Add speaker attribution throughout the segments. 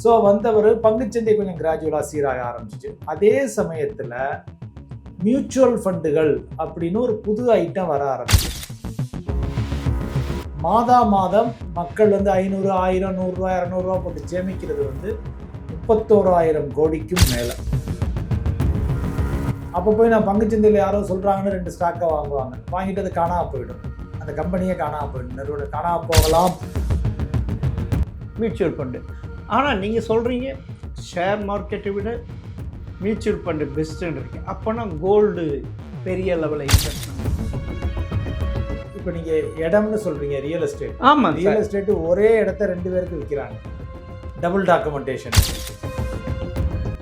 Speaker 1: So வந்தவர் பங்குச்சந்தை கொஞ்சம் கிராஜுவலாக சீராக ஆரம்பிச்சிச்சு. அதே சமயத்தில் மியூச்சுவல் ஃபண்டுகள் அப்படின்னு ஒரு புது ஐட்டம் வர ஆரம்பிச்சு. மாதம் மக்கள் வந்து 500, 1000, 100 ரூபா 200 ரூபா போட்டு சேமிக்கிறது வந்து 31,000 கோடிக்கும் மேலே. அப்போ போய் நான் பங்குச்சந்தையில் யாரோ சொல்கிறாங்கன்னு 2 ஸ்டாக்கை வாங்குவாங்க. வாங்கிட்டு அது காணாமல் போயிடும், அந்த கம்பெனியே காணாமல் போயிடும், நிறுவனம் காணாமல் போகலாம்.
Speaker 2: Mutual fund. ஆனால் நீங்கள் சொல்கிறீங்க ஷேர் மார்க்கெட்டை விட மியூச்சுவல் ஃபண்டு பெஸ்ட்டுன்னு இருக்கு. அப்போனா கோல்டு பெரிய லெவலில் இன்வெஸ்ட்மெண்ட்.
Speaker 1: இப்போ நீங்கள் இடம்னு சொல்கிறீங்க, ரியல் எஸ்டேட்.
Speaker 2: ஆமாம்,
Speaker 1: ரியல் எஸ்டேட்டு ஒரே இடத்த 2 பேருக்கு விற்கிறாங்க, டபுள் டாக்குமெண்டேஷன்.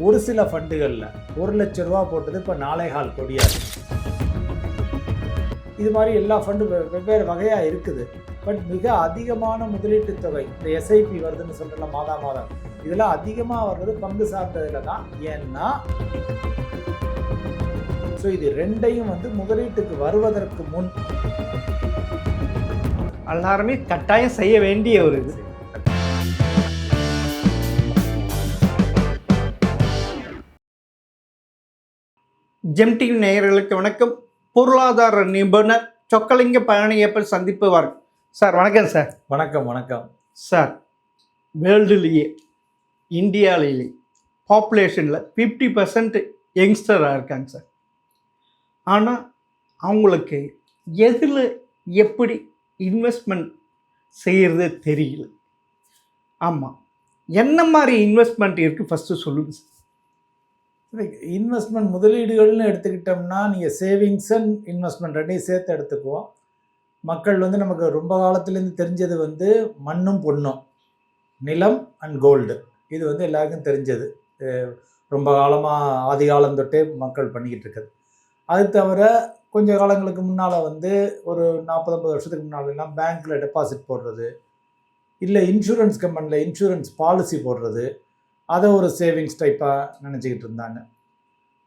Speaker 1: ஒரு சில ஃபண்டுகளில் 1 லட்ச ரூபா போட்டது இப்போ 4.25 கோடியா இருக்கு. இது மாதிரி எல்லா ஃபண்டும் வெவ்வேறு வகையாக இருக்குது. பட் மிக அதிகமான முதலீட்டு தொகை இந்த எஸ்ஐபி வருதுன்னு சொல்கிறலாம், மாதம் இதெல்லாம் அதிகமாக வர்றது பங்கு சார்ந்ததில் தான். ஏன்னா ஸோ இது 2யும் வந்து முதலீட்டுக்கு வருவதற்கு முன்
Speaker 2: எல்லாருமே கட்டாயம் செய்ய வேண்டிய ஒரு இது. ஜெம்டி நேயர்களுக்கு வணக்கம். பொருளாதார நிபுணர் சொக்கலிங்க பழனியப்பன் சந்திப்பு வார். சார் வணக்கம் சார்.
Speaker 1: வணக்கம்
Speaker 2: சார். வேர்ல்டுலேயே இந்தியாவிலேயே பாப்புலேஷனில் 50% யங்ஸ்டராக இருக்காங்க சார். ஆனால் அவங்களுக்கு எதில் எப்படி இன்வெஸ்ட்மெண்ட் செய்கிறது தெரியல. ஆமாம், என்ன மாதிரி இன்வெஸ்ட்மெண்ட் இருக்குது ஃபஸ்ட்டு சொல்லுங்கள் சார்.
Speaker 1: இன்வெஸ்ட்மெண்ட் முதலீடுகள்னு எடுத்துக்கிட்டோம்னா நீங்கள் சேவிங்ஸ் அண்ட் இன்வெஸ்ட்மெண்ட் 2யும் சேர்த்து எடுத்துக்குவோம். மக்கள் வந்து நமக்கு ரொம்ப காலத்துலேருந்து தெரிஞ்சது வந்து மண்ணும் பொண்ணும், நிலம் அண்ட் கோல்டு. இது வந்து எல்லாருக்கும் தெரிஞ்சது, ரொம்ப காலமாக ஆதி காலம் தொட்டே மக்கள் பண்ணிக்கிட்டு இருக்குது. அது தவிர கொஞ்சம் காலங்களுக்கு முன்னால் வந்து ஒரு 40-50 வருஷத்துக்கு முன்னாலெல்லாம் பேங்க்கில் டெபாசிட் போடுறது, இல்லை இன்சூரன்ஸ் கம்பெனியில் இன்சூரன்ஸ் பாலிசி போடுறது, அதை ஒரு சேவிங்ஸ் டைப்பாக நினச்சிக்கிட்டு இருந்தாங்க.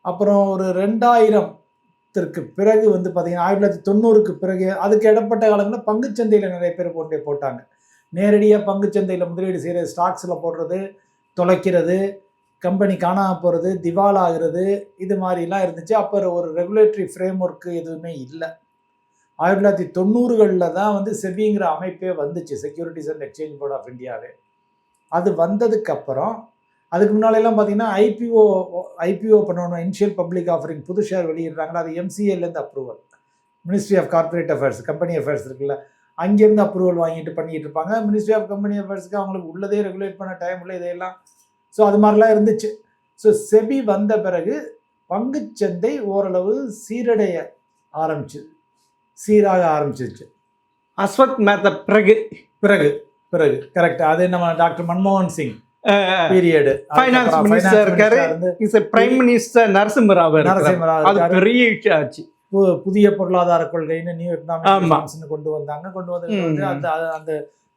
Speaker 1: அப்புறம் ஒரு 2000த்திற்கு பிறகு வந்து பார்த்திங்கன்னா 1990க்கு பிறகு அதுக்கு இடப்பட்ட காலங்களில் பங்குச்சந்தையில் நிறைய பேர் போட்டாங்க. நேரடியாக பங்குச்சந்தையில் முதலீடு செய்கிறது, ஸ்டாக்ஸில் போடுறது, தொலைக்கிறது, கம்பெனி காணாமல் போகிறது, திவாலாகிறது, இது மாதிரிலாம் இருந்துச்சு. அப்போ ஒரு ரெகுலேட்டரி ஃப்ரேம் ஒர்க்கு எதுவுமே இல்லை. 1990களில் தான் வந்து செபிங்கிற அமைப்பே வந்துச்சு, securities and exchange board of இந்தியாவே. அது வந்ததுக்கப்புறம் அதுக்கு முன்னாலெல்லாம் பார்த்தீங்கன்னா ஐபிஓ பண்ணணும், இனிஷியல் பப்ளிக் ஆஃபரிங், புது ஷேர் வெளியிடுறாங்களா, அது எம்சிஏலேருந்து approval, ministry of corporate affairs, company affairs இருக்குல்ல, அங்கேருந்து அப்ரூவல் வாங்கிட்டு பண்ணிக்கிட்டு இருப்பாங்க. மினிஸ்ட்ரி ஆஃப் கம்பெனி அஃபேர்ஸ்க்கு அவங்களுக்கு உள்ளதே ரெகுலேட் பண்ண டைம் இல்லை இதையெல்லாம். ஸோ அது மாதிரிலாம் இருந்துச்சு. ஸோ செபி வந்த பிறகு பங்குச்சந்தை ஓரளவு சீராக ஆரம்பிச்சிச்சு.
Speaker 2: அஸ்வத் மேத்தா பிறகு
Speaker 1: கரெக்ட். அது நம்ம டாக்டர் மன்மோகன் சிங் பீரியடு,
Speaker 2: ஃபைனான்ஸ் மினிஸ்டர் இருக்காரு, பிரைம் மினிஸ்டர் நரசிம்மராவ் பெரிய ஆச்சு.
Speaker 1: புதிய பொருளாதார கொள்கைன்னு நியூ எக்கனாமிக் கொண்டு வந்து அந்த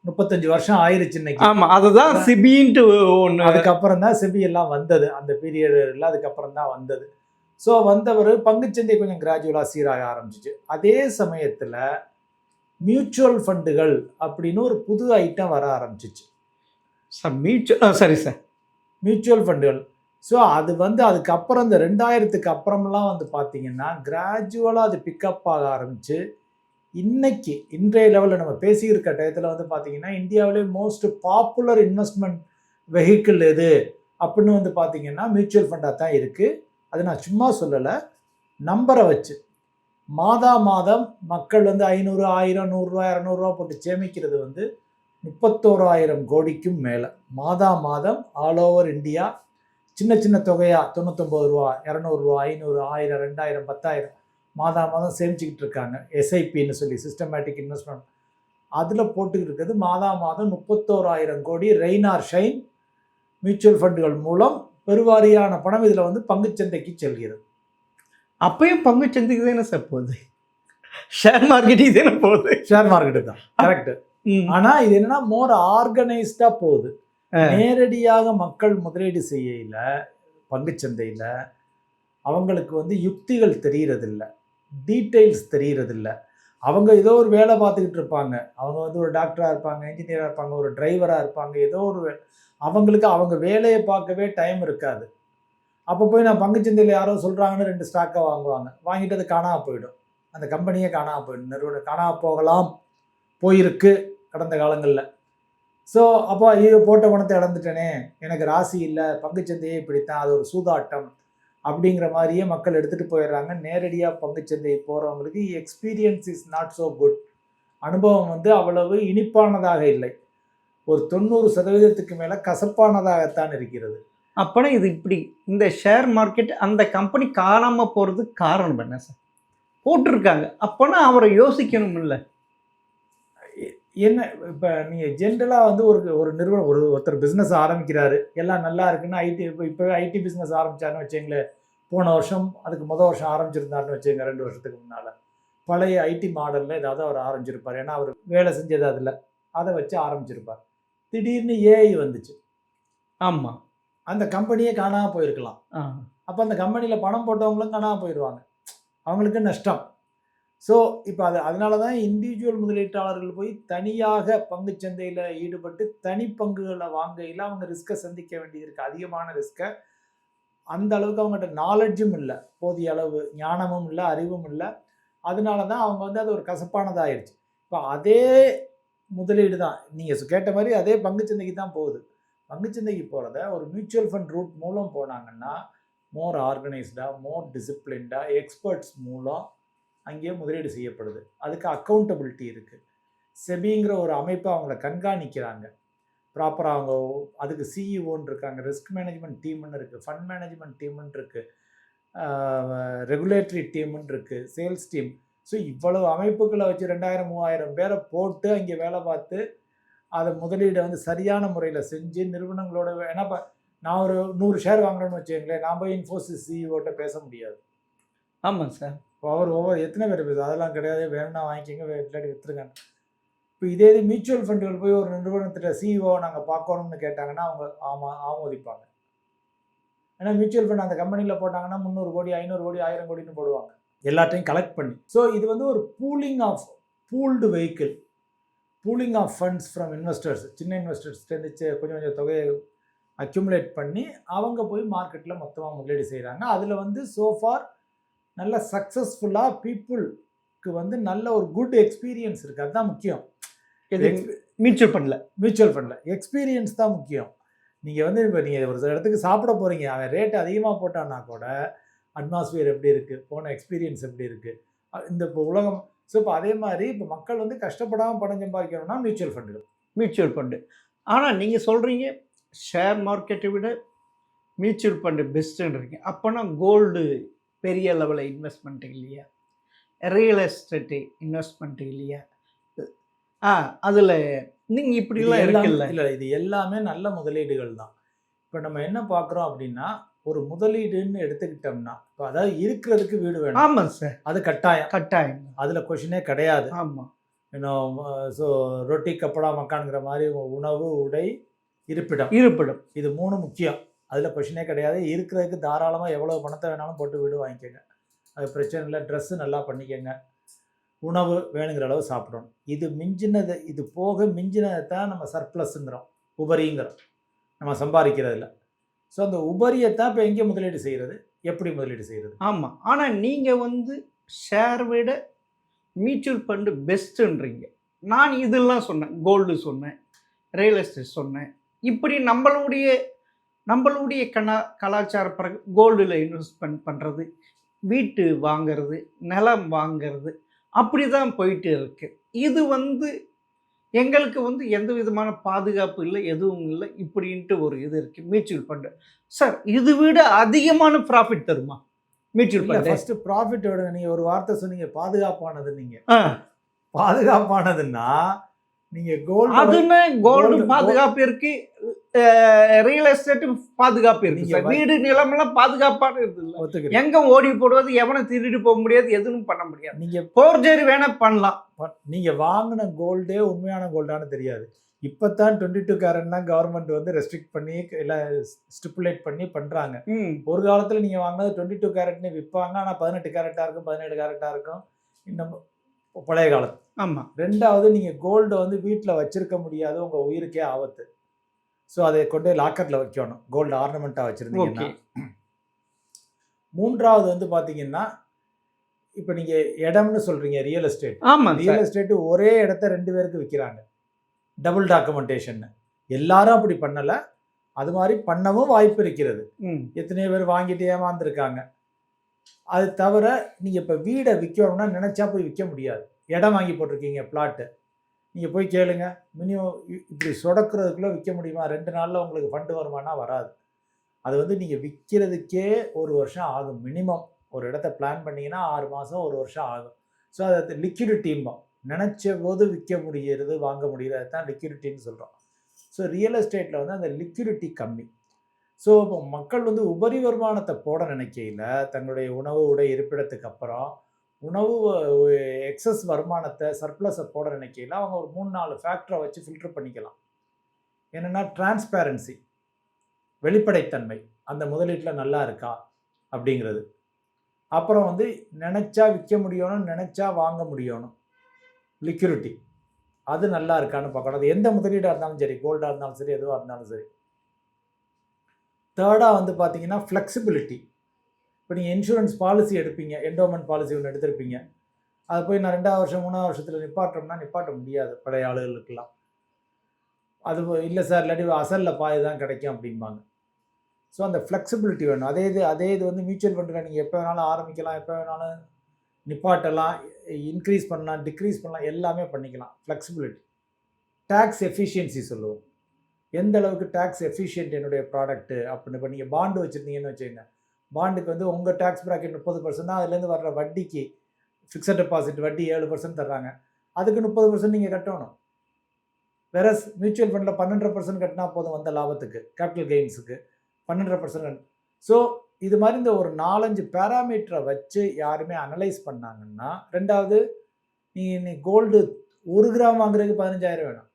Speaker 1: 35 வருஷம் ஆயிருச்சு இன்னைக்கு.
Speaker 2: ஆமா, அதுதான் செபின்ட்டு ஒன்று.
Speaker 1: அதுக்கப்புறம் தான் செபி எல்லாம் வந்தது, அந்த பீரியடில் அதுக்கப்புறம் தான் வந்தது. ஸோ வந்தவர் பங்குச்சந்தை கொஞ்சம் கிராஜுவலாக சீராக ஆரம்பிச்சிச்சு. அதே சமயத்தில் மியூச்சுவல் ஃபண்டுகள் அப்படின்னு ஒரு புது ஐட்டம் வர ஆரம்பிச்சிச்சு. மியூச்சுவல் ஃபண்டுகள். ஸோ அது வந்து அதுக்கப்புறம் இந்த 2000க்கு அப்புறம்லாம் வந்து பார்த்திங்கன்னா கிராஜுவலாக அது பிக்கப் ஆக ஆரம்பிச்சு இன்றைய லெவலில் நம்ம பேசியிருக்க டயத்தில் வந்து பார்த்திங்கன்னா இந்தியாவிலே மோஸ்ட் பாப்புலர் இன்வெஸ்ட்மெண்ட் வெஹிக்கிள் எது அப்படின்னு வந்து பார்த்திங்கன்னா மியூச்சுவல் ஃபண்டாக தான் இருக்குது. அது நான் சும்மா சொல்லலை, நம்பரை வச்சு. மாதம் மக்கள் வந்து 500, 1000, 100 ரூபா 200 ரூபா போட்டு சேமிக்கிறது வந்து 31,000 கோடிக்கும் மேலே. மாதம் ஆல் ஓவர் இந்தியா சின்ன தொகையாக 99 ரூபா 200 ரூபா 500, 1000, 2000, 10,000 மாதம் சேமிச்சுக்கிட்டு இருக்காங்க. எஸ்ஐபின்னு சொல்லி சிஸ்டமேட்டிக் இன்வெஸ்ட்மெண்ட் அதில் போட்டுக்கிட்டு இருக்கிறது மாதம் 31,000 கோடி ரெயின் ஆர் ஷைன் மியூச்சுவல் ஃபண்டுகள் மூலம் பெருவாரியான பணம் இதில் வந்து பங்குச்சந்தைக்கு செல்கிறது.
Speaker 2: அப்பயும் பங்குச்சந்தைக்கு தானே சார் போகுது, ஷேர் மார்க்கெட்டுக்கு தானே போகுது.
Speaker 1: ஷேர் மார்க்கெட்டு தான் கரெக்டு. ஆனால் இது என்னன்னா மோர் ஆர்கனைஸ்டாக போகுது. நேரடியாக மக்கள் முதலீடு செய்யல பங்குச்சந்தையில் அவங்களுக்கு வந்து யுக்திகள் தெரியறதில்ல, டீட்டெயில்ஸ் தெரியறதில்ல. அவங்க ஏதோ ஒரு வேலை பார்த்துக்கிட்டு இருப்பாங்க. அவங்க வந்து ஒரு டாக்டரா இருப்பாங்க, என்ஜினியரா இருப்பாங்க, ஒரு டிரைவரா இருப்பாங்க. ஏதோ ஒரு அவங்களுக்கு அவங்க வேலைய பார்க்கவே டைம் இருக்காது. அப்ப போய் நான் பங்குச்சந்தையில யாரோ சொல்றாங்கன்னு 2 ஸ்டாக்க வாங்குவாங்க. வாங்கிட்டு அது காணாம போயிடும். அந்த கம்பெனியே காணாம போயிடும். நிறுவனம் காணாம போகலாம். போயிருக்கு கடந்த காலங்கள்ல. ஸோ அப்போ ஐயோ! போட்ட பணத்த இழந்துட்டேனே! எனக்கு ராசி இல்ல. பங்குச்சந்தையே இப்படித்தான். அது ஒரு சூதாட்டம். அப்படிங்கிற மாரியே மக்கள் எடுத்துட்டு போயிடுறாங்க. நேரடியா பங்குச்சந்தை போறவங்களுக்கு experience is not so good. அனுபவம் வந்து அவ்வளவு இனிப்பானதாக இல்லை. ஒரு 90% மேல கசப்பானதாகத்தான் இருக்கிறது.
Speaker 2: அப்பனா இது இப்படி இந்த ஷேர் மார்க்கெட் அந்த கம்பெனி காணாம போறதுக்கு காரணம் என்ன சார்? போட்டிருக்காங்க. அப்பனா அவரை யோசிக்கணும்ல.
Speaker 1: என்ன இப்ப நீங்க ஜென்ரலா வந்து ஒரு ஒரு நிறுவனம் ஒருத்தர் பிசினஸ் ஆரம்பிக்கிறாரு. எல்லாம் நல்லா இருக்குன்னு இப்ப ஐடி பிசினஸ் ஆரம்பிச்சாருன்னு வச்சுக்கங்களேன். போன வருஷம் அதுக்கு வருஷம் ஆரம்பிச்சிருந்தாருன்னு வச்சுக்கங்க 2 வருஷத்துக்கு முன்னால. பழைய ஐடி மாடல்ல ஏதாவது அவர் ஆரம்பிச்சிருப்பார். ஏன்னா அவர் வேலை செஞ்சது அதுல. அத வச்சு ஆரம்பிச்சிருப்பார். திடீர்னு ஏஐ வந்துச்சு.
Speaker 2: ஆமா.
Speaker 1: அந்த கம்பெனியே காணாம போயிருக்கலாம்.
Speaker 2: ஆ.
Speaker 1: அப்ப அந்த கம்பெனில பணம் போட்டவங்களும் காணாம போயிருவாங்க. அவங்களுக்கு நஷ்டம். ஸோ இப்ப அதனால தான் இண்டிவிஜுவல் முதலீட்டாளர்கள் போய் தனியாக பங்குச் சந்தையில ஈடுபட்டு தனி பங்குகள வாங்கையில அவங்க ரிஸ்க்க சந்திக்க வேண்டியது இருக்கு. அதிகமான ரிஸ்க்க. அந்த அளவுக்கு அவங்கட்ட நாலெட்ஜும் இல்ல. போதிய அளவு ஞானமும் இல்ல, அறிவும் இல்ல. அதனால தான் அவங்க வந்து அது ஒரு கசப்பானதாயிருச்சு. இப்ப அதே முதலீடு தான். நீங்க கேட்ட மாரி அதே பங்குச் சந்தைக்கு தான் போகுது. பங்குச் சந்தைக்கு போறத ஒரு மியூச்சுவல் ஃபண்ட் ரூட் மூலம் போனாங்கன்னா, மோர் ஆர்கனைஸ்டா, மோர் டிசிப்ளின்டா, எக்ஸ்பர்ட்ஸ் மூலம் அங்கேயே முதலீடு செய்யப்படுது. அதுக்கு அக்கவுண்டபிலிட்டி இருக்கு. செபிங்கிற ஒரு அமைப்பு அவங்கள கண்காணிக்கிறாங்க. ப்ராப்பரா அவங்க அதுக்கு சிஇஓன்னு இருக்காங்க. ரிஸ்க் மேனேஜ்மென்ட் டீம்னு இருக்கு. ஃபண்ட் மேனேஜ்மென்ட் டீம்னு இருக்கு. ரெகுலேட்டரி டீம்னு இருக்கு. Sales team. ஸோ இவ்வளவு அமைப்புகள வச்சு 2000, 3000 பேர போட்டு அங்கே வேலை பார்த்து, அத முதலீட வந்து சரியான முறையில செஞ்சு நிறுவனங்களோட ஏன்னா நான் ஒரு 100 ஷேர் வாங்குறேன்னு வச்சுக்கங்களேன், நான் போய் இன்ஃபோசிஸ் சிஇஓட்ட பேச முடியாது.
Speaker 2: ஆமாங்க சார்.
Speaker 1: அவர் ஒவ்வொரு எத்தனை பேர் பேசுவார்? அதெல்லாம் கிடையாது. வேணும்னா வாங்கிக்கங்க, இல்லாட்டி வித்துருங்க. இப்போ இதே இது மியூச்சுவல் ஃபண்டுகள் போய் ஒரு நிறுவனத்தில சிஇஓ நாங்க பார்க்கணும்னு கேட்டாங்கன்னா, அவங்க ஆமோதிப்பாங்க. ஏன்னா மியூச்சுவல் ஃபண்ட் அந்த கம்பெனில போட்டாங்கன்னா 300 கோடி, 500 கோடி, 1000 கோடின்னு போடுவாங்க. எல்லாத்தையும் கலெக்ட் பண்ணி. ஸோ இது வந்து ஒரு pooled vehicle. Pooling of funds from investors. சின்ன இன்வெஸ்டர்ஸ்ட்டேருந்து கொஞ்சம் கொஞ்சம் தொகையை அக்யூமுலேட் பண்ணி அவங்க போய் மார்க்கெட்டில் மொத்தமாக முதலீடு செய்கிறாங்க. அதில் வந்து சோஃபார் நல்ல சக்ஸஸ்ஃபுல்லாக பீப்புளுக்கு வந்து நல்ல ஒரு குட் எக்ஸ்பீரியன்ஸ் இருக்குது. அதுதான் முக்கியம். மியூச்சுவல் ஃபண்டில் எக்ஸ்பீரியன்ஸ் தான் முக்கியம். நீங்கள் வந்து இப்போ நீங்கள் ஒரு இடத்துக்கு சாப்பிட போகிறீங்க, அவன் ரேட் அதிகமாக போட்டான்னா கூட அட்மாஸ்பியர் எப்படி இருக்குது, போன எக்ஸ்பீரியன்ஸ் எப்படி இருக்குது, இந்த இப்போ உலகம். ஸோ இப்போ அதே மாதிரி இப்போ மக்கள் வந்து கஷ்டப்படாமல் பணம் சம்பாதிக்கணும்னா மியூச்சுவல் ஃபண்டு.
Speaker 2: ஆனால் நீங்கள் சொல்கிறீங்க ஷேர் மார்க்கெட்டை விட மியூச்சுவல் ஃபண்டு பெஸ்ட்டுன்னு இருக்கீங்க. அப்போனா கோல்டு பெரிய லெவலில் இன்வெஸ்ட்மெண்ட் இல்லையா? ரியல் எஸ்டேட்டு இன்வெஸ்ட்மெண்ட் இல்லையா? அதில் நீங்கள் இப்படிலாம் இருக்குல்ல.
Speaker 1: இல்லை, இது எல்லாமே நல்ல முதலீடுகள் தான். இப்போ நம்ம என்ன பார்க்குறோம் அப்படின்னா, ஒரு முதலீடுன்னு எடுத்துக்கிட்டோம்னா, இப்போ அதாவது இருக்கிறதுக்கு வீடு வேணும்.
Speaker 2: ஆமாம் சார்.
Speaker 1: அது கட்டாயம். அதில் கொஷினே கிடையாது.
Speaker 2: ஆமாம்.
Speaker 1: இன்னும் ஸோ ரொட்டி கப்படா மக்கான்ங்கிற மாதிரி உணவு, உடை, இருப்பிடம் இது 3 முக்கியம். அதில் கொஷினே கிடையாது. இருக்கிறதுக்கு தாராளமாக எவ்வளோ பணத்தை வேணாலும் போட்டு வீடு வாங்கிக்கோங்க. அது பிரச்சனை இல்லை. ட்ரெஸ்ஸு நல்லா பண்ணிக்கோங்க. உணவு வேணுங்கிற அளவு சாப்பிடணும். இது போக மிஞ்சினதை தான் நம்ம சர்ப்ளஸ்ங்கிறோம், உபரிங்கிறோம், நம்ம சம்பாதிக்கிறதில்ல. ஸோ அந்த உபரியத்தான் இப்போ எங்கே முதலீடு செய்கிறது, எப்படி முதலீடு செய்கிறது?
Speaker 2: ஆமாம். ஆனால் நீங்கள் வந்து ஷேர் விட மியூச்சுவல் ஃபண்டு பெஸ்ட்டுன்றீங்க. நான் இதெல்லாம் சொன்னேன், கோல்டு சொன்னேன், ரியல் எஸ்டேட் சொன்னேன். இப்படி நம்மளுடைய கலாச்சார பிறகு கோல்டில் இன்வெஸ்ட்மெண்ட் பண்ணுறது, வீட்டு வாங்கிறது, நிலம் வாங்கிறது, அப்படி தான் போயிட்டு இருக்கு. இது வந்து எங்களுக்கு வந்து எந்த விதமான பாதுகாப்பு இல்லை, எதுவும் இல்லை, இப்படின்ட்டு ஒரு இது இருக்குது மியூச்சுவல் ஃபண்டு. சார் இது விட அதிகமான ப்ராஃபிட் தருமா மியூச்சுவல் ஃபண்ட்?
Speaker 1: ஃபஸ்ட்டு ப்ராஃபிட் விட நீங்கள் ஒரு வார்த்தை சொன்னீங்க, பாதுகாப்பானது. நீங்கள் பாதுகாப்பானதுன்னா நீங்கள்
Speaker 2: கோல்டு பாதுகாப்பு இருக்கு, ரியல் எஸ்டேட் பாதுகாப்பு இருக்கு. வீடு நிலமெல்லாம் பாதுகாப்பான இருக்குது. எங்க ஓடி போடுவது, எவனை திருடி போக முடியாது, எதுவும் பண்ண முடியாது.
Speaker 1: நீங்க
Speaker 2: போர்ஜரி வேணா பண்ணலாம்.
Speaker 1: நீங்க வாங்கின கோல்டே உண்மையான கோல்டானு தெரியாது. இப்பதான் 22 கேரட்னா கவர்மெண்ட் வந்து ரெஸ்ட்ரிக்ட் பண்ணி எல்லாம் ஸ்டிப்புலேட் பண்ணி பண்றாங்க. ஒரு காலத்துல நீங்க வாங்கினது 22 கேரட்னு விற்பாங்க. ஆனா 18 கேரட்டா இருக்கும், 17 கேரட்டா இருக்கும். இன்னும் பழைய காலத்து.
Speaker 2: ஆமாம்.
Speaker 1: ரெண்டாவது நீங்கள் கோல்டை வந்து வீட்டில் வச்சிருக்க முடியாது, உங்கள் உயிருக்கே ஆபத்து. ஸோ அதை கொண்டு போய் லாக்கரில் வைக்கணும், கோல்டு ஆர்னமெண்ட்டாக வச்சுருந்தீங்கன்னா. மூன்றாவது வந்து பார்த்தீங்கன்னா, இப்போ நீங்கள் இடம்னு சொல்கிறீங்க, ரியல் எஸ்டேட்.
Speaker 2: ஆமாம்,
Speaker 1: ரியல் எஸ்டேட்டு ஒரே இடத்த 2 பேருக்கு விற்கிறாங்க, டபுள் டாக்குமெண்டேஷன். எல்லாரும் அப்படி பண்ணலை, அது மாதிரி பண்ணவும் வாய்ப்பு இருக்கிறது. எத்தனையோ பேர் வாங்கிட்டு ஏமாந்துருக்காங்க. அது தவிர நீங்கள் இப்போ வீடை விற்கணும்னா நினச்சா போய் விற்க முடியாது. இடம் வாங்கி போட்டிருக்கீங்க, பிளாட்டு, நீங்கள் போய் கேளுங்க, மினிமம் இப்படி சொடக்கிறதுக்குள்ளே விற்க முடியுமா? 2 நாளில் உங்களுக்கு ஃபண்டு வருமானா? வராது. அது வந்து நீங்கள் விற்கிறதுக்கே 1 வருஷம் ஆகும் மினிமம். ஒரு இடத்த பிளான் பண்ணிங்கன்னா 6 மாதம் 1 வருஷம் ஆகும். ஸோ அது லிக்விடிட்டிம்போம். நினச்ச போது விற்க முடிகிறது, வாங்க முடிகிறது தான் லிக்விடிட்டின்னு சொல்கிறோம். ஸோ ரியல் எஸ்டேட்டில் வந்து அந்த லிக்விடிட்டி கம்மி. ஸோ இப்போ மக்கள் வந்து உபரி வருமானத்தை போட நினைக்கையில், தங்களுடைய உணவு உடை இருப்பிடத்துக்கு அப்புறம் உணவு எக்ஸஸ் வருமானத்தை சர்ப்ளஸை போட நினைக்கையில் அவங்க ஒரு 3-4 ஃபேக்டரை வச்சு ஃபில்டர் பண்ணிக்கலாம். என்னென்னா டிரான்ஸ்பேரன்சி, வெளிப்படைத்தன்மை, அந்த முதலீட்டில் நல்லா இருக்கா அப்படிங்கிறது. அப்புறம் வந்து நினச்சா விற்க முடியணும், நினச்சா வாங்க முடியணும், லிக்விடிட்டி, அது நல்லா இருக்கான்னு பார்க்கணும். அது எந்த முதலீடாக இருந்தாலும் சரி, கோல்டாக இருந்தாலும் சரி, எதுவாக இருந்தாலும் சரி. தேர்டாக வந்து பார்த்தீங்கன்னா ஃப்ளெக்சிபிலிட்டி. இப்போ நீங்கள் இன்சூரன்ஸ் பாலிசி எடுப்பீங்க, என்டோமெண்ட் பாலிசி ஒன்று எடுத்திருப்பீங்க, அதை போய் நான் 2ஆவது வருஷம் 3ஆவது வருஷத்தில் நிப்பாட்டோம்னா நிப்பாட்ட முடியாது பழைய ஆளுகளுக்கெல்லாம். அது இல்லை சார், இல்லாட்டி அசலில் பாதி தான் கிடைக்கும் அப்படிம்பாங்க. ஸோ அந்த ஃப்ளெக்சிபிலிட்டி வேணும். அதே இது வந்து மியூச்சுவல் ஃபண்டில் நீங்கள் எப்போ வேணாலும் ஆரம்பிக்கலாம், எப்போ வேணாலும் நிப்பாட்டலாம், இன்க்ரீஸ் பண்ணலாம், டிக்ரீஸ் பண்ணலாம், எல்லாமே பண்ணிக்கலாம். ஃப்ளெக்சிபிலிட்டி. டேக்ஸ் எஃபிஷியன்சி சொல்லுவோம். எந்த அளவுக்கு டேக்ஸ் எஃபிஷியன்ட் என்னுடைய ப்ராடக்ட்டு அப்படின்னு. இப்போ நீங்கள் பாண்டு வச்சுருந்தீங்கன்னு வச்சுக்கோங்க, பாண்டுக்கு வந்து உங்கள் டேக்ஸ் ப்ராக்கெட் 30% தான், அதுலேருந்து வர்ற வட்டிக்கு ஃபிக்ஸட் டெபாசிட் வட்டி 7% தர்றாங்க, அதுக்கு 30% நீங்கள் கட்டணும். வேற மியூச்சுவல் ஃபண்டில் 12% கட்டினா போதும், வந்த லாபத்துக்கு, கேபிட்டல் கெயின்ஸுக்கு 12%. ஸோ இது மாதிரி இந்த ஒரு 4-5 பேராமீட்டரை வச்சு யாருமே அனலைஸ் பண்ணாங்கன்னா, ரெண்டாவது நீ கோல்டு 1 கிராம் வாங்குறதுக்கு 15,000 வேணும்.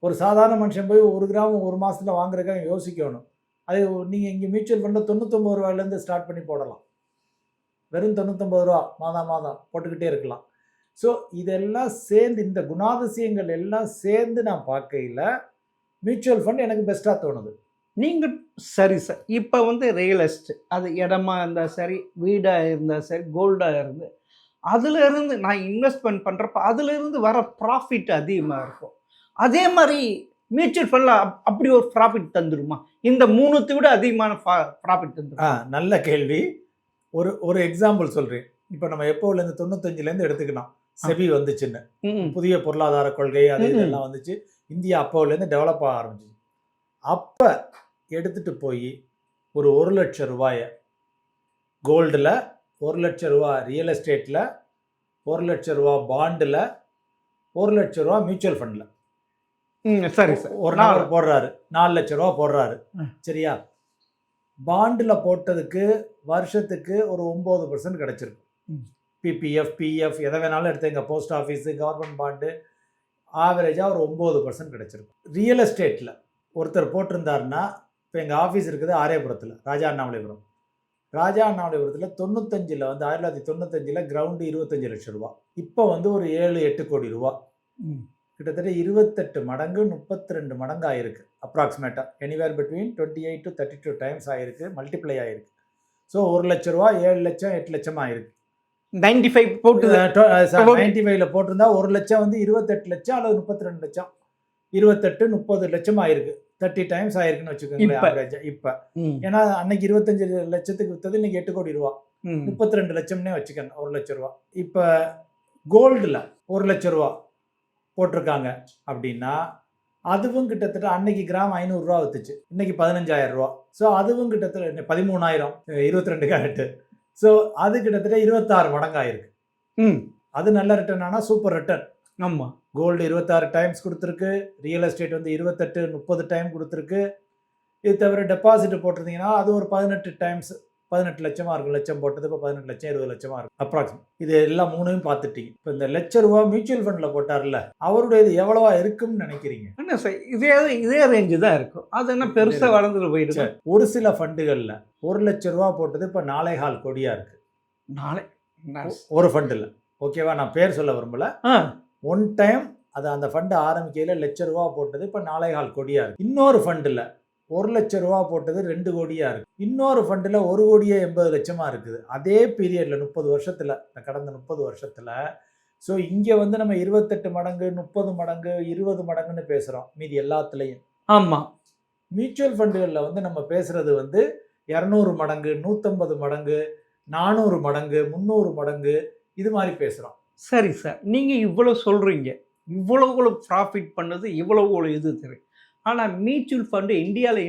Speaker 1: ஒரு சாதாரண மனுஷன் போய் 1 கிராம் 1 மாதத்தில் வாங்குறதுக்காக யோசிக்கணும். அது நீங்கள் இங்கே மியூச்சுவல் ஃபண்டில் 99 ரூபாயிலேருந்து ஸ்டார்ட் பண்ணி போடலாம். வெறும் 99 ரூபா மாதம் போட்டுக்கிட்டே இருக்கலாம். ஸோ இதெல்லாம் சேர்ந்து, இந்த குணாதிசயங்கள் எல்லாம் சேர்ந்து நான் பார்க்கையில் மியூச்சுவல் ஃபண்ட் எனக்கு பெஸ்ட்டாக தோணுது.
Speaker 2: நீங்கள் சரி சார், இப்போ வந்து ரியல் எஸ்டேட், அது இடமா இருந்தால் சரி, வீடாக இருந்தால் சரி, கோல்டாக இருந்து, அதுலேருந்து நான் இன்வெஸ்ட்மெண்ட் பண்ணுறப்ப அதுலேருந்து வர ப்ராஃபிட் அதிகமாக இருக்கும். அதே மாதிரி மியூச்சுவல் ஃபண்டில் அப்படி ஒரு ப்ராஃபிட் தந்துடுமா? இந்த 3 விட அதிகமான ப்ராஃபிட் தந்துடும்.
Speaker 1: நல்ல கேள்வி. ஒரு எக்ஸாம்பிள் சொல்கிறேன். இப்போ நம்ம எப்போலேருந்து 95லேருந்து எடுத்துக்கலாம், செபி வந்துச்சுன்னு, புதிய பொருளாதார கொள்கை அது இதெல்லாம் வந்துச்சு. இந்தியா அப்போலேருந்து டெவலப் ஆக ஆரம்பிச்சிச்சு. அப்போ எடுத்துகிட்டு போய் ஒரு 1 லட்சம் ரூபாயை கோல்டில், 1 லட்சம் ரூபா ரியல் எஸ்டேட்டில், 1 லட்சம் ரூபா பாண்டில், 1 லட்சம் ரூபா மியூச்சுவல் ஃபண்டில்
Speaker 2: சரி சார்,
Speaker 1: ஒரு நாள் போடுறாரு, 4 லட்சம் ரூபா போடுறாரு. சரியா? பாண்டில் போட்டதுக்கு வருஷத்துக்கு ஒரு 9% கிடச்சிருக்கும். பிபிஎஃப், பிஎஃப் எதை வேணாலும் எடுத்துங்க, போஸ்ட் ஆஃபீஸு, கவர்மெண்ட் பாண்டு, ஆவரேஜாக ஒரு 9% கிடச்சிருக்கும். ரியல் எஸ்டேட்டில் ஒருத்தர் போட்டிருந்தாருன்னா, இப்போ எங்கள் ஆஃபீஸ் இருக்குது ஆரியபுரத்தில், ராஜா அண்ணாமலைபுரம். ராஜா அண்ணாமலைபுரத்தில் 95ல் வந்து 1995ல் கிரவுண்டு 25 லட்சம் ரூபா. இப்போ வந்து ஒரு 7-8 கோடி ரூபா, கிட்டத்தட்ட 28 மடங்கு 32 மடங்கு ஆயிருக்கு அப்ராக்சிமேட்டாக. எனிவேர் பிட்வீன் 28 to 32 டைம்ஸ் ஆயிருக்கு, மல்டிப்ளை ஆயிருக்கு. ஸோ 1 லட்சம் ரூபா 7 லட்சம் 8 லட்சம் ஆயிருக்கு.
Speaker 2: 95 போட்டு
Speaker 1: 95ல் போட்டிருந்தா 1 லட்சம் வந்து 28 லட்சம் அல்லது 32 லட்சம், 28 30 லட்சம் ஆயிருக்கு. 30 டைம்ஸ் ஆயிருக்குன்னு வச்சுக்கோங்களேன் ஆவரேஜா. இப்போ ஏன்னா அன்னைக்கு 25 லட்சத்துக்கு விற்றது, இன்னைக்கு 8 கோடி ரூபா, 32 லட்சம்னே வச்சுக்கோங்க 1 லட்சம் ரூபா. இப்போ கோல்டில் 1 லட்சம் ரூபா போட்டிருக்காங்க அப்படின்னா, அதுவும் கிட்டத்தட்ட அன்னைக்கு கிராம் 500 ரூபா வித்துச்சு, இன்னைக்கு 15,000 ரூபா. ஸோ அதுவும் கிட்டத்தட்ட 13,000, 22 கேரட்டு. ஸோ அது கிட்டத்தட்ட 26 மடங்கு ஆயிருக்கு. அது நல்ல ரிட்டர்ன், ஆனால் சூப்பர் ரிட்டர்ன்.
Speaker 2: ஆமாம்,
Speaker 1: கோல்டு 26 டைம்ஸ் கொடுத்துருக்கு, ரியல் எஸ்டேட் வந்து 28-30 டைம் கொடுத்துருக்கு. இது தவிர டெபாசிட் போட்டிருந்தீங்கன்னா அது ஒரு 18 டைம்ஸ், 18 லட்சமாக இருக்கும். லட்சம் போட்டது இப்போ 18 லட்சம் 20 லட்சமாக இருக்கும் அப்ராக்சிமேட். இது எல்லாம் 3யும் பார்த்துட்டீங்க. இப்போ இந்த லட்ச ரூபா மியூச்சுவல் ஃபண்டில் போட்டார்ல, அவருடைய இது எவ்வளவா இருக்குன்னு நினைக்கிறீங்க?
Speaker 2: என்ன சார், இதே ரேஞ்சு தான் இருக்கும். அது என்ன பெருசாக வளர்ந்துட்டு போயிடுச்சு.
Speaker 1: ஒரு சில ஃபண்டுகளில் 1 லட்சம் ரூபா போட்டது இப்போ 4.25 கோடியாக இருக்குது.
Speaker 2: நாளை
Speaker 1: ஒரு ஃபண்டில் ஓகேவா? நான் பேர் சொல்ல விரும்பல.
Speaker 2: ஆ
Speaker 1: ஒன் டைம் அது அந்த ஃபண்ட் ஆரம்பிக்கையில ₹1,00,000 போட்டது இப்ப 4,15 கோடியா இருக்கு. இன்னொரு ஃபண்டுல ₹1,00,000 போட்டது 2 கோடியா இருக்கு. இன்னொரு ஃபண்டுல 1,80,00,000 இருக்குது. அதே பீரியட்ல 30 வருஷத்துல, இந்த கடந்த 30 வருஷத்துல. ஸோ இங்க வந்து நம்ம 28 மடங்கு, 30 மடங்கு, 20 மடங்குன்னு பேசுறோம். மீதி எல்லாத்துலயும்.
Speaker 2: ஆமா.
Speaker 1: மியூச்சுவல் ஃபண்டுகள்ல வந்து நம்ம பேசுறது வந்து 200 மடங்கு, 150 மடங்கு, 400 மடங்கு, 300 மடங்கு இது மாரி பேசுறோம்.
Speaker 2: சரி சார். நீங்க இவ்வளோ சொல்றீங்க. இவ்வளவு ப்ராஃபிட் பண்ணது, இவ்வளவு இது தெரியும். ஆனா மியூச்சுவல் ஃபண்ட் இந்தியால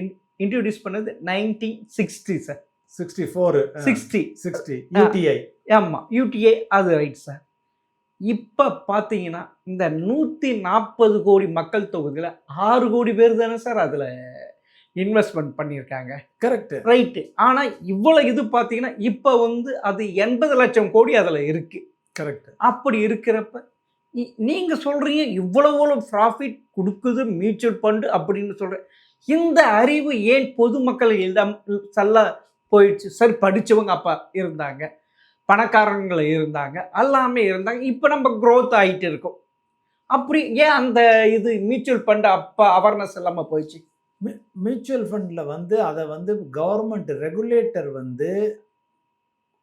Speaker 2: இன்ட்ரோடியூஸ் பண்ணது 1960 சார்.
Speaker 1: 64
Speaker 2: 60
Speaker 1: 60 யுடிஐ.
Speaker 2: ஆமா. யுடிஐ அது ரைட் சார். இப்ப பார்த்தீங்கன்னா, இந்த 140 கோடி மக்கள் தொகுதியில 6 கோடி பேர் தானே சார் அதுல இன்வெஸ்ட்மென்ட் பண்ணியிருக்காங்க.
Speaker 1: கரெக்ட்.
Speaker 2: ரைட்டு. ஆனா இவ்வளவு இது பார்த்தீங்கன்னா, இப்ப வந்து அது 80 லட்சம் கோடி அதுல இருக்கு.
Speaker 1: கரெக்ட்.
Speaker 2: அப்படி இருக்கிறப்ப நீங்க சொல்றீங்க இவ்வளவு ப்ராஃபிட் கொடுக்குது மியூச்சுவல் ஃபண்ட் அப்படின்னு சொல்றேன். இந்த அறிவு ஏன் பொதுமக்களிடம் செல்ல போயிடுச்சு? சரி, படிச்சவங்க அப்ப இருந்தாங்க, பணக்காரங்கள இருந்தாங்க, எல்லாமே இருந்தாங்க. இப்ப நம்ம growth ஆயிட்டு இருக்கோம். அப்படி ஏன் அந்த இது மியூச்சுவல் ஃபண்ட் அப்ப அவேர்னஸ் இல்லாம போயிடுச்சு?
Speaker 1: மியூச்சுவல் ஃபண்ட்ல வந்து அத வந்து கவர்மெண்ட் ரெகுலேட்டர் வந்து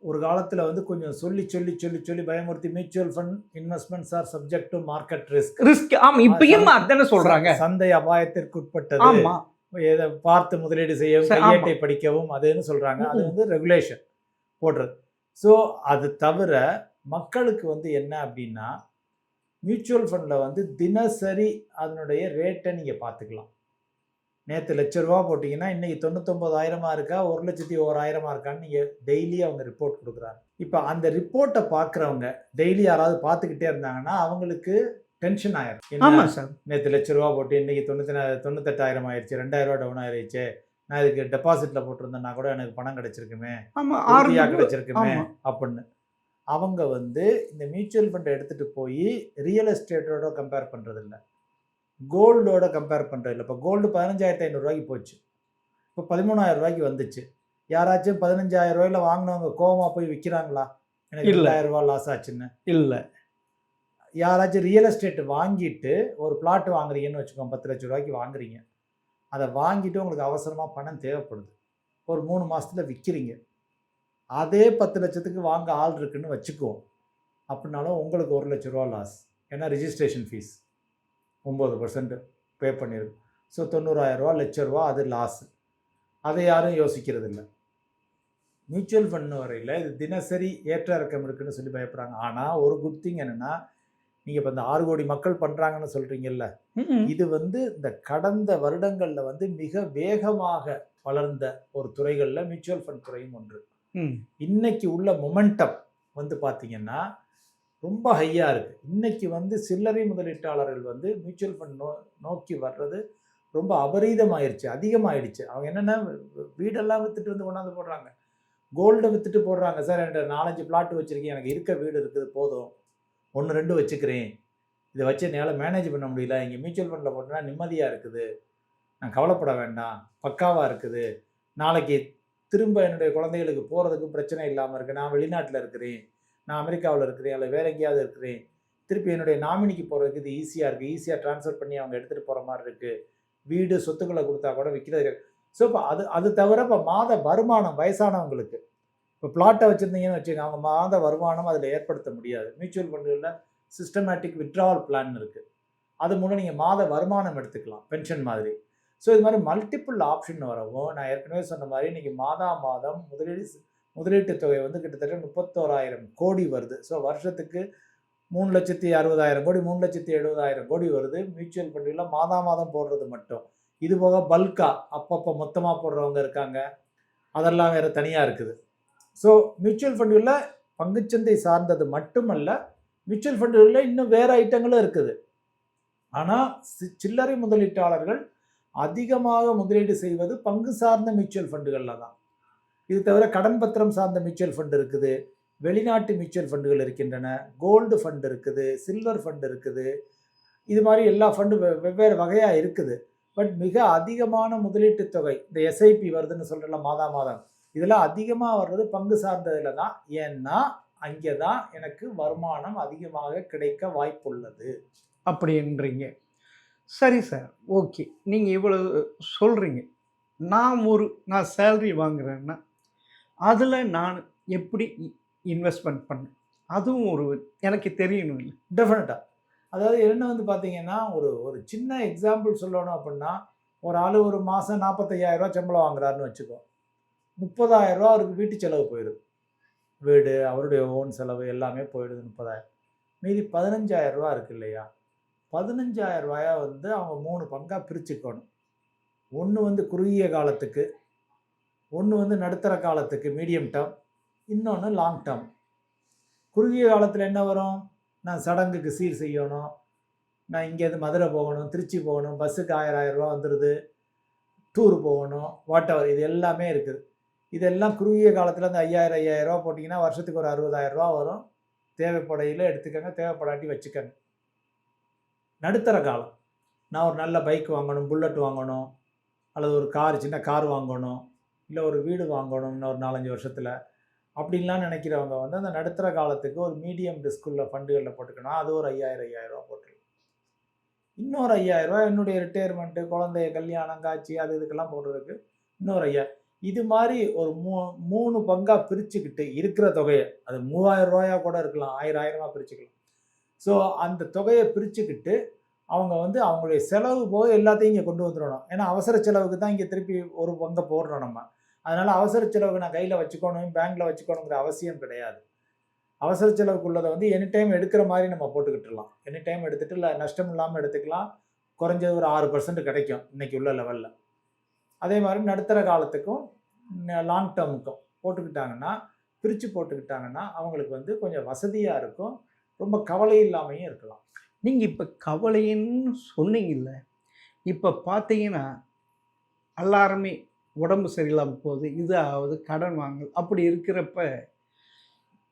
Speaker 1: ஒரு காலத்துல வந்து கொஞ்சம் சொல்லி பயமுறுத்தி mutual fund investments R subject to market risk.
Speaker 2: Risk. ஆமா. இப்பயும் அதானே சொல்றாங்க.
Speaker 1: சந்தை அபாயத்திற்கு உட்பட்டது.
Speaker 2: ஆமா.
Speaker 1: எதை பார்த்து முதலீடு செய்யவும்,
Speaker 2: ஆமா.
Speaker 1: கையேட்டை படிக்கவும் அதுன்னு சொல்றாங்க. அது வந்து ரெகுலேஷன் போடுறது. ஸோ அது தவிர மக்களுக்கு வந்து என்ன அப்படின்னா, மியூச்சுவல் ஃபண்ட்ல வந்து தினசரி அதனுடைய ரேட்டை நீங்க பார்த்துக்கலாம். நேற்று ₹1,00,000 போட்டிங்கன்னா இன்னைக்கு 99,000 இருக்கா, 1,01,000 இருக்கான்னு நீங்கள் டெய்லி அவங்க ரிப்போர்ட் கொடுக்குறாங்க. இப்போ அந்த ரிப்போர்ட்டை பார்க்குறவங்க டெய்லி யாராவது பார்த்துக்கிட்டே இருந்தாங்கன்னா அவங்களுக்கு டென்ஷன் ஆயிரும்.
Speaker 2: ஆமா சார்.
Speaker 1: நேற்று ₹1,00,000 போட்டு இன்னைக்கு 98,000 ஆயிடுச்சு, ₹2,000 டவுன் ஆயிடுச்சு, நான் இதுக்கு டெபாசிட்ல போட்டிருந்தேன்னா கூட எனக்கு பணம் கிடைச்சிருக்குமே,
Speaker 2: ஆமா.
Speaker 1: உறுதியா கிடைச்சிருக்குமே
Speaker 2: ஆமா.
Speaker 1: அப்படின்னு. அவங்க வந்து இந்த மியூச்சுவல் ஃபண்டை எடுத்துட்டு போய் ரியல் எஸ்டேட்டோட கம்பேர் பண்றது இல்லை, கோல்டோட கம்பேர் பண்ணுறது இல்லை. இப்போ கோல்டு 15,500 போச்சு, இப்போ 13,000 வந்துச்சு. யாராச்சும் 15,000 வாங்கினவங்க கோவமா போய் விற்கிறாங்களா? எனக்கு
Speaker 2: இல்ல.
Speaker 1: ₹2,000 லாஸ் ஆச்சுன்னு.
Speaker 2: இல்ல.
Speaker 1: யாராச்சும் ரியல் எஸ்டேட் வாங்கிட்டு ஒரு பிளாட் வாங்குறீங்கன்னு வச்சுக்கோங்க, ₹10,00,000 வாங்குறீங்க. அதை வாங்கிட்டு உங்களுக்கு அவசரமாக பணம் தேவைப்படுது, ஒரு 3 மாதத்தில் விற்கிறீங்க. அதே 10 லட்சத்துக்கு வாங்க ஆள் இருக்குன்னு வச்சுக்குவோம். அப்படின்னாலும் உங்களுக்கு ₹1,00,000 லாஸ். ஏன்னா ரிஜிஸ்ட்ரேஷன் ஃபீஸ் 9% பே பண்ணிடும். ஸோ ₹90,000 ₹1,00,000 அது லாஸ். அதை யாரும் யோசிக்கிறது இல்லை. மியூச்சுவல் ஃபண்ட் வரையில் இது தினசரி ஏற்ற இறக்கம் இருக்குன்னு சொல்லி பயப்படுறாங்க. ஆனால் ஒரு குட் திங் என்னென்னா, நீங்கள் இப்போ இந்த 6 கோடி மக்கள் பண்ணுறாங்கன்னு சொல்கிறீங்கல்ல, இது வந்து இந்த கடந்த வருடங்களில் வந்து மிக வேகமாக வளர்ந்த ஒரு துறைகளில் மியூச்சுவல் ஃபண்ட் துறையும் ஒன்று. இன்னைக்கு உள்ள மொமெண்டம் வந்து பார்த்தீங்கன்னா ரொம்ப ஹையாக இருக்குது. இன்றைக்கி வந்து சில்லறை முதலீட்டாளர்கள் வந்து மியூச்சுவல் ஃபண்ட் நோக்கி வர்றது ரொம்ப அபரீதமாயிருச்சு, அதிகமாகிடுச்சு. அவங்க என்னென்னா வீடெல்லாம் விற்றுட்டு வந்து கொண்டாந்து போடுறாங்க, கோல்டை விற்றுட்டு போடுறாங்க. சார் என்கிட்ட 4-5 பிளாட் வச்சுருக்கேன், எனக்கு இருக்க வீடு இருக்குது, போதும் 1-2 வச்சுக்கிறேன், இதை வச்சு என்னால் மேனேஜ் பண்ண முடியல, இங்கே மியூச்சுவல் ஃபண்டில் போட்டோன்னா நிம்மதியாக இருக்குது, நான் கவலைப்பட வேண்டாம், பக்காவாக இருக்குது, நாளைக்கு திரும்ப என்னுடைய குழந்தைகளுக்கு போகிறதுக்கு பிரச்சனை இல்லாமல் இருக்குது, நான் வெளிநாட்டில் இருக்கிறேன், நான் அமெரிக்காவில் இருக்கிறேன், இல்லை வேறு எங்கேயாவது இருக்கிறேன், திருப்பி என்னுடைய நாமினிக்கு போகிறதுக்கு இது ஈஸியாக இருக்குது, ஈஸியாக ட்ரான்ஸ்ஃபர் பண்ணி அவங்க எடுத்துகிட்டு போகிற மாதிரி இருக்குது, வீடு சொத்துக்களை கொடுத்தா கூட விற்கிறது. ஸோ இப்போ அது தவிர இப்போ மாத வருமானம் வயசானவங்களுக்கு, இப்போ பிளாட்டை வச்சுருந்தீங்கன்னு வச்சுக்கோங்க, அவங்க மாத வருமானம் அதில் ஏற்படுத்த முடியாது. மியூச்சுவல் ஃபண்டுகளில் சிஸ்டமேட்டிக் வித்ட்ராவல் பிளான் இருக்குது, அது மூலம் நீங்கள் மாத வருமானம் எடுத்துக்கலாம், பென்ஷன் மாதிரி. ஸோ இது மாதிரி மல்டிபிள் ஆப்ஷன் வரவும், நான் ஏற்கனவே சொன்ன மாதிரி இன்றைக்கி மாதம் முதலீட்டு தொகை வந்து கிட்டத்தட்ட 31,000 கோடி வருது. ஸோ வருஷத்துக்கு 3,60,000 கோடி, 3,70,000 கோடி வருது மியூச்சுவல் ஃபண்டில் மாதம் போடுறது மட்டும். இது போக பல்காக அப்பப்போ மொத்தமாக போடுறவங்க இருக்காங்க, அதெல்லாம் வேறு தனியாக இருக்குது. ஸோ மியூச்சுவல் ஃபண்டுகளில் பங்குச்சந்தை சார்ந்தது மட்டுமல்ல, மியூச்சுவல் ஃபண்டுகளில் இன்னும் வேறு ஐட்டங்களும் இருக்குது. ஆனால் சில்லறை முதலீட்டாளர்கள் அதிகமாக முதலீடு செய்வது பங்கு சார்ந்த மியூச்சுவல் ஃபண்டுகளில் தான். இது தவிர கடன் பத்திரம் சார்ந்த மியூச்சுவல் ஃபண்டு இருக்குது, வெளிநாட்டு மியூச்சுவல் ஃபண்டுகள் இருக்கின்றன, கோல்டு ஃபண்டு இருக்குது, சில்வர் ஃபண்டு இருக்குது, இது மாதிரி எல்லா ஃபண்டு வெவ்வேறு வகையாக இருக்குது. பட் மிக அதிகமான முதலீட்டு தொகை இந்த எஸ்ஐபி வருதுன்னு சொல்கிறல மாதம் இதெல்லாம் அதிகமாக வர்றது பங்கு சார்ந்ததில் தான். ஏன்னா அங்கே தான் எனக்கு வருமானம் அதிகமாக கிடைக்க வாய்ப்புள்ளது.
Speaker 2: அப்படின்றீங்க. சரி சார், ஓகே. நீங்கள் இவ்வளவு சொல்கிறீங்க. நான் சேலரி வாங்குறேன்னா அதில் நான் எப்படி இன்வெஸ்ட்மெண்ட் பண்ணேன், அதுவும் ஒரு எனக்கு தெரியணும் இல்லை?
Speaker 1: டெஃபினட்டாக. அதாவது என்ன வந்து பார்த்தீங்கன்னா, ஒரு ஒரு சின்ன எக்ஸாம்பிள் சொல்லணும் அப்படின்னா, ஒரு ஆள் ஒரு மாதம் 45,000 சம்பளம் வாங்குறாருன்னு வச்சுக்கோ. 30,000 அவருக்கு வீட்டு செலவு போயிடுது. வீடு, அவருடைய ஓன் செலவு எல்லாமே போயிடுது 30,000. மீதி 15,000 இருக்கு இல்லையா? 15,000 வந்து அவங்க 3 பங்கா பிரிச்சுக்கணும். ஒன்று வந்து குறுகிய காலத்துக்கு, ஒன்று வந்து நடுத்தர காலத்துக்கு மீடியம் டேர்ம், இன்னொன்று லாங் டேர்ம். குறுகிய காலத்தில் என்ன வரும்? நான் சடங்குக்கு சீர் செய்யணும், நான் இங்கேருந்து மதுரை போகணும், திருச்சி போகணும், பஸ்ஸுக்கு 1000 வந்துடுது, டூர் போகணும், வாட் எவர், இது எல்லாமே இருக்குது. இதெல்லாம் குறுகிய காலத்தில் அந்த 5,000 போட்டிங்கன்னா வருஷத்துக்கு ஒரு 60,000 வரும். தேவைப்படையில் எடுத்துக்கங்க, தேவைப்படாட்டி வச்சுக்கங்க. நடுத்தர காலம், நான் ஒரு நல்ல பைக் வாங்கணும், புல்லட் வாங்கணும், அல்லது ஒரு சின்ன கார் வாங்கணும், இல்லை ஒரு வீடு வாங்கணும் இன்னும் ஒரு 4-5 வருஷத்தில், அப்படின்லாம் நினைக்கிறவங்க வந்து அந்த நடுத்தர காலத்துக்கு ஒரு மீடியம் ரிஸ்க்குள்ள ஃபண்டுகளில் போட்டுக்கணும். அது ஒரு 5,000 போட்டுக்கலாம். இன்னொரு 5,000 என்னுடைய ரிட்டையர்மெண்ட்டு, குழந்தைய கல்யாணம், காட்சி, அது இதுக்கெல்லாம் போடுறதுக்கு இன்னொரு 5,000. இது மாதிரி ஒரு 3 பங்கா பிரிச்சுக்கிட்டு இருக்கிற தொகையை, அது 3,000 கூட இருக்கலாம், 1000 பிரிச்சுக்கலாம். ஸோ அந்த தொகையை பிரிச்சுக்கிட்டு அவங்க வந்து அவங்களுடைய செலவு போக எல்லாத்தையும் இங்கே கொண்டு வந்துடணும். ஏன்னா அவசர செலவுக்கு தான் இங்கே திருப்பி ஒரு பங்கை போடுறோம் நம்ம. அதனால் அவசர செலவுக்கு நான் கையில் வச்சுக்கணும், பேங்க்கில் வச்சுக்கணுங்கிற அவசியம் கிடையாது. அவசர செலவுக்கு உள்ளதை வந்து எனி டைம் எடுக்கிற மாதிரி நம்ம போட்டுக்கிட்டுலாம். எனி டைம் எடுத்துகிட்டு இல்லை நஷ்டம் இல்லாமல் எடுத்துக்கலாம். குறைஞ்சது ஒரு 6% கிடைக்கும் இன்றைக்கி உள்ள லெவலில். அதே மாதிரி நடுத்தர காலத்துக்கும் லாங் டேர்முக்கும் போட்டுக்கிட்டாங்கன்னா, பிரித்து போட்டுக்கிட்டாங்கன்னா அவங்களுக்கு வந்து கொஞ்சம் வசதியாக இருக்கும், ரொம்ப கவலை இல்லாமையும் இருக்கலாம்.
Speaker 2: நீங்கள் இப்போ கவலைன்னு சொன்னீங்கல்ல, இப்போ பார்த்தீங்கன்னா எல்லாருமே உடம்பு சரியில்லாமல் போகுது, இது ஆகுது, கடன் வாங்கல், அப்படி இருக்கிறப்ப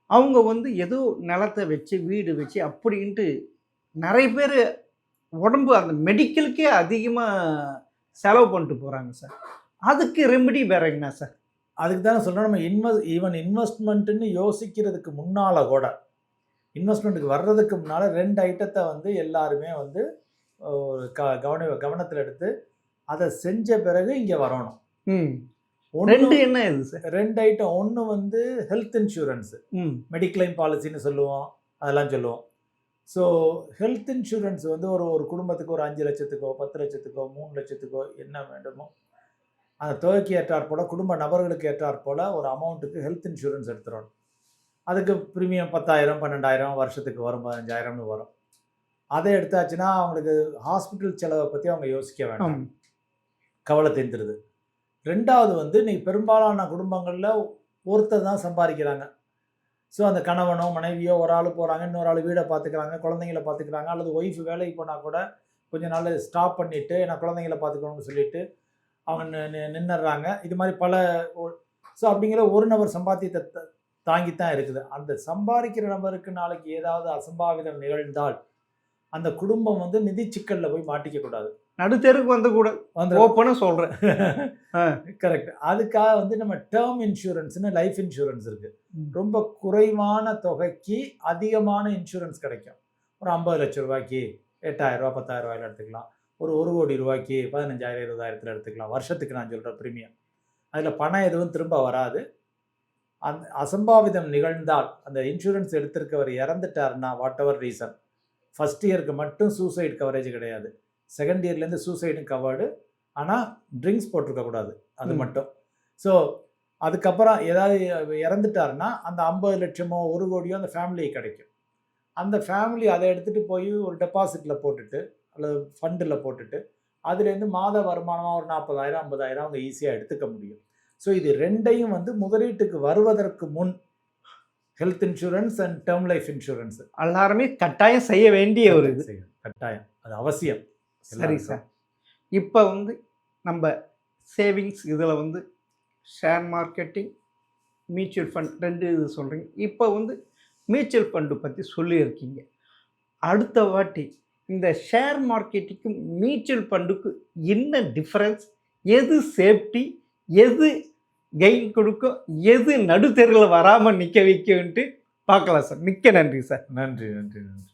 Speaker 2: அவங்க வந்து ஏதோ நிலத்தை வச்சு வீடு வச்சு அப்படின்ட்டு நிறைய பேர் உடம்பு அந்த மெடிக்கலுக்கே அதிகமாக செலவு பண்ணிட்டு போகிறாங்க சார். அதுக்கு ரெமெடி வேற என்ன சார்?
Speaker 1: அதுக்கு தானே சொல்கிறேன், நம்ம இன்வெஸ்ட்மெண்ட்டுன்னு யோசிக்கிறதுக்கு முன்னால் கூட, இன்வெஸ்ட்மெண்ட்டுக்கு வர்றதுக்கு முன்னால் 2 ஐட்டத்தை வந்து எல்லாருமே வந்து ஒரு கவனத்தில் எடுத்து அதை செஞ்ச பிறகு இங்கே வரணும்.
Speaker 2: 2 என்ன இது சார்?
Speaker 1: 2 ஐட்டம். ஒன்று வந்து ஹெல்த் இன்சூரன்ஸு, மெடிக்ளைம் பாலிசின்னு சொல்லுவோம், அதெல்லாம் சொல்லுவோம். ஸோ ஹெல்த் இன்சூரன்ஸ் வந்து ஒரு குடும்பத்துக்கு ஒரு 5 லட்சத்துக்கோ 10 லட்சத்துக்கோ 3 லட்சத்துக்கோ என்ன வேண்டுமோ அந்த தொகைக்கு ஏற்றாற்போல், குடும்ப நபர்களுக்கு ஏற்றாற்போல் ஒரு அமௌண்ட்டுக்கு ஹெல்த் இன்சூரன்ஸ் எடுத்துடணும். அதுக்கு ப்ரீமியம் 10,000 12,000 வருஷத்துக்கு வரும், 15,000 வரும். அதை எடுத்தாச்சுன்னா அவங்களுக்கு ஹாஸ்பிட்டல் செலவை பற்றி அவங்க யோசிக்க வேண்டாம், கவலை தீர்ந்துடுது. 2வது வந்து இன்றைக்கி பெரும்பாலான குடும்பங்களில் ஒருத்தர் தான் சம்பாதிக்கிறாங்க. ஸோ அந்த கணவனோ மனைவியோ ஒரு ஆள் போகிறாங்க, இன்னொரு ஆள் வீடை பார்த்துக்கிறாங்க, குழந்தைங்கள பார்த்துக்கிறாங்க, அல்லது ஒய்ஃப் வேலைக்கு போனால் கூட கொஞ்ச நாள் ஸ்டாப் பண்ணிவிட்டு நான் குழந்தைங்கள பார்த்துக்கணும்னு சொல்லிட்டு அவங்க நின்னுடுறாங்க. இது மாதிரி பல. ஸோ அப்படிங்கிற ஒரு நபர் சம்பாத்தியத்தை தாங்கித்தான் இருக்குது. அந்த சம்பாதிக்கிற நபருக்கு நாளைக்கு ஏதாவது அசம்பாவிதம் நிகழ்ந்தால் அந்த குடும்பம் வந்து நிதி சிக்கலில் போய் மாட்டிக்கக்கூடாது,
Speaker 2: நடுத்தருக்கு வந்து கூட ஓப்பனாக சொல்கிறேன்.
Speaker 1: கரெக்ட். அதுக்காக வந்து நம்ம டேர்ம் இன்சூரன்ஸ்னு லைஃப் இன்சூரன்ஸ் இருக்குது. ரொம்ப குறைவான தொகைக்கு அதிகமான இன்சூரன்ஸ் கிடைக்கும். ஒரு 50 லட்சம் ரூபாய்க்கு 8,000 10,000 எடுத்துக்கலாம். ஒரு 1 கோடி ரூபாய்க்கு 15,000 20,000 எடுத்துக்கலாம். வருஷத்துக்கு நான் சொல்கிற ப்ரீமியம். அதில் பணம் எதுவும் திரும்ப வராது. அந்த அசம்பாவிதம் நிகழ்ந்தால் அந்த இன்சூரன்ஸ் எடுத்திருக்கவர் இறந்துட்டாருன்னா, வாட் எவர் ரீசன், ஃபஸ்ட் இயருக்கு மட்டும் சூசைட் கவரேஜ் கிடையாது, செகண்ட் இயர்லேருந்து சூசைடும் கவர்டு. ஆனால் ட்ரிங்க்ஸ் போட்டிருக்கக்கூடாது, அது மட்டும். ஸோ அதுக்கப்புறம் ஏதாவது இறந்துட்டாருன்னா அந்த 50 லட்சமோ 1 கோடியோ அந்த ஃபேமிலிக்கு கிடைக்கும். அந்த ஃபேமிலி அதை எடுத்துகிட்டு போய் ஒரு டெபாசிட்டில் போட்டுட்டு அல்லது ஃபண்டில் போட்டுட்டு அதுலேருந்து மாத வருமானமாக ஒரு 40,000 50,000 அவங்க ஈஸியாக எடுத்துக்க முடியும். ஸோ இது 2ஐயும் வந்து முதலீட்டுக்கு வருவதற்கு முன் health insurance and term life insurance
Speaker 2: எல்லாருமே கட்டாயம் செய்ய வேண்டிய ஒரு இது.
Speaker 1: கட்டாயம், அது அவசியம்.
Speaker 2: சரி சார், இப்போ வந்து நம்ம சேவிங்ஸ் இதில் வந்து ஷேர் மார்க்கெட்டிங், மியூச்சுவல் ஃபண்ட் 2 இது சொல்கிறீங்க. இப்போ வந்து மியூச்சுவல் ஃபண்டு பற்றி சொல்லியிருக்கீங்க. அடுத்த வாட்டி இந்த ஷேர் மார்க்கெட்டுக்கும் மியூச்சுவல் ஃபண்டுக்கும் என்ன டிஃப்ரென்ஸ், எது சேஃப்டி, எது கெயின் கொடுக்கும், எது நடுத்தெருவில் வராமல் நிற்க வைக்கும்ன்ட்டு பார்க்கலாம் சார். மிக்க நன்றி சார்.
Speaker 1: நன்றி நன்றி நன்றி.